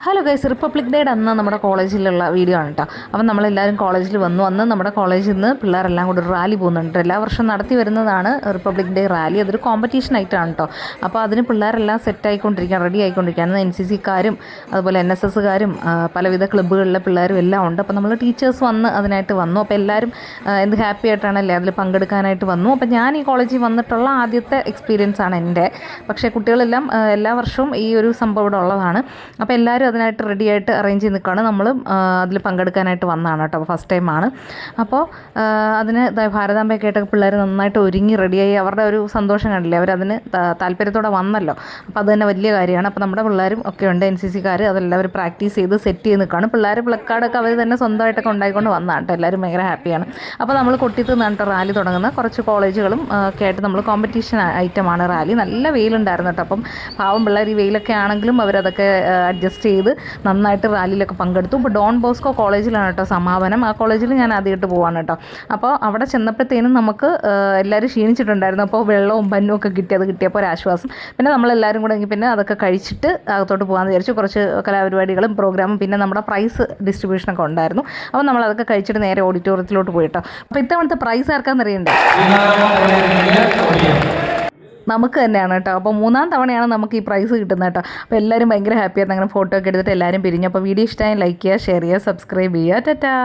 Hello guys, republic ഡേയുടെ അന്ന് നമ്മുടെ കോളേജിലുള്ള വീഡിയോ ആണ് കേട്ടോ. അപ്പം നമ്മളെല്ലാവരും കോളേജിൽ വന്നു. അന്ന് നമ്മുടെ കോളേജിൽ നിന്ന് പിള്ളേരെല്ലാം കൂടി ഒരു റാലി പോകുന്നുണ്ട്. എല്ലാ വർഷവും നടത്തി വരുന്നതാണ് റിപ്പബ്ലിക് ഡേ റാലി. അതൊരു കോമ്പറ്റീഷൻ ആയിട്ടാണ് കേട്ടോ. അപ്പോൾ അതിന് പിള്ളേരെല്ലാം സെറ്റായിക്കൊണ്ടിരിക്കുകയാണ്, റെഡി ആയിക്കൊണ്ടിരിക്കുകയാണ്. NCCക്കാരും അതുപോലെ NSSകാരും പലവിധ ക്ലബ്ബുകളിലെ പിള്ളേരും എല്ലാം ഉണ്ട്. അപ്പോൾ നമ്മൾ ടീച്ചേഴ്സ് വന്ന് അതിനായിട്ട് വന്നു. അപ്പോൾ എല്ലാവരും എന്ത് ഹാപ്പി ആയിട്ടാണല്ലേ അതിൽ പങ്കെടുക്കാനായിട്ട് വന്നു. അപ്പോൾ ഞാൻ ഈ കോളേജിൽ വന്നിട്ടുള്ള ആദ്യത്തെ എക്സ്പീരിയൻസ് ആണ് എൻ്റെ. പക്ഷേ കുട്ടികളെല്ലാം എല്ലാ വർഷവും ഈ ഒരു സംഭവം ഇവിടെ ഉള്ളതാണ്. അപ്പോൾ എല്ലാവരും അതിനായിട്ട് റെഡിയായിട്ട് അറേഞ്ച് ചെയ്ത് നിൽക്കുകയാണ്. നമ്മൾ അതിൽ പങ്കെടുക്കാനായിട്ട് വന്നതാണ് കേട്ടോ. ഫസ്റ്റ് ടൈമാണ്. അപ്പോൾ അതിന് ഭാരതാംബയൊക്കെ ആയിട്ടൊക്കെ പിള്ളേർ നന്നായിട്ട് ഒരുങ്ങി റെഡിയായി. അവരുടെ ഒരു സന്തോഷം കണ്ടില്ലേ, അവരതിന് താല്പര്യത്തോടെ വന്നല്ലോ. അപ്പോൾ അത് തന്നെ വലിയ കാര്യമാണ്. അപ്പോൾ നമ്മുടെ പിള്ളേരും ഒക്കെ ഉണ്ട്, NCCക്കാർ. അതെല്ലാം അവർ പ്രാക്ടീസ് ചെയ്ത് സെറ്റ് ചെയ്ത് നിൽക്കുകയാണ്. പിള്ളേർ പ്ലക്കാർഡൊക്കെ അവർ തന്നെ സ്വന്തമായിട്ടൊക്കെ ഉണ്ടായിക്കൊണ്ട് വന്നതാണ് കേട്ടോ. എല്ലാവരും ഭയങ്കര ഹാപ്പിയാണ്. അപ്പോൾ നമ്മൾ കൊട്ടിത്ത് നിന്നിട്ട് റാലി തുടങ്ങുന്ന കുറച്ച് കോളേജുകളും ഒക്കെ ആയിട്ട് നമ്മൾ കോമ്പറ്റീഷൻ ഐറ്റമാണ് റാലി. നല്ല വെയിലുണ്ടായിരുന്നു കേട്ടോ. അപ്പം പാവം പിള്ളേർ ഈ വെയിലൊക്കെ ആണെങ്കിലും അവരതൊക്കെ അഡ്ജസ്റ്റ് ചെയ്ത് നന്നായിട്ട് റാലിയിലൊക്കെ പങ്കെടുത്തു. ഇപ്പോൾ ഡോൺ ബോസ്കോ കോളേജിലാണ് കേട്ടോ സമാപനം. ആ കോളേജിൽ ഞാൻ ആദ്യമായിട്ട് പോവാണ് കേട്ടോ. അപ്പോൾ അവിടെ ചെന്നപ്പോഴത്തേനും നമുക്ക് എല്ലാവരും ക്ഷീണിച്ചിട്ടുണ്ടായിരുന്നു. അപ്പോൾ വെള്ളവും പന്നും ഒക്കെ കിട്ടിയപ്പോൾ ഒരാശ്വാസം. പിന്നെ നമ്മളെല്ലാവരും കൂടെ പിന്നെ അതൊക്കെ കഴിച്ചിട്ട് അകത്തോട്ട് പോകാമെന്ന് വിചാരിച്ചു. കുറച്ച് കലാപരിപാടികളും പ്രോഗ്രാമും പിന്നെ നമ്മുടെ പ്രൈസ് ഡിസ്ട്രിബ്യൂഷനൊക്കെ ഉണ്ടായിരുന്നു. അപ്പോൾ നമ്മളതൊക്കെ കഴിച്ചിട്ട് നേരെ ഓഡിറ്റോറിയത്തിലോട്ട് പോയിട്ടോ. അപ്പോൾ ഇത്തവണത്തെ പ്രൈസ് ആർക്കാണെന്നറിയണ്ടേ? നമുക്ക് തന്നെയാണ് കേട്ടോ. അപ്പോൾ 3-ാം തവണയാണ് നമുക്ക് ഈ പ്രൈസ് കിട്ടുന്നത് കേട്ടോ. അപ്പോൾ എല്ലാവരും ഭയങ്കര ഹാപ്പിയായിരുന്നു. അങ്ങനെ ഫോട്ടോ ഒക്കെ എടുത്തിട്ട് എല്ലാവരും പിരിഞ്ഞു. അപ്പോൾ വീഡിയോ ഇഷ്ടമായി ലൈക്ക് ചെയ്യുക, ഷെയർ ചെയ്യുക, സബ്സ്ക്രൈബ് ചെയ്യുക. ടാറ്റാ.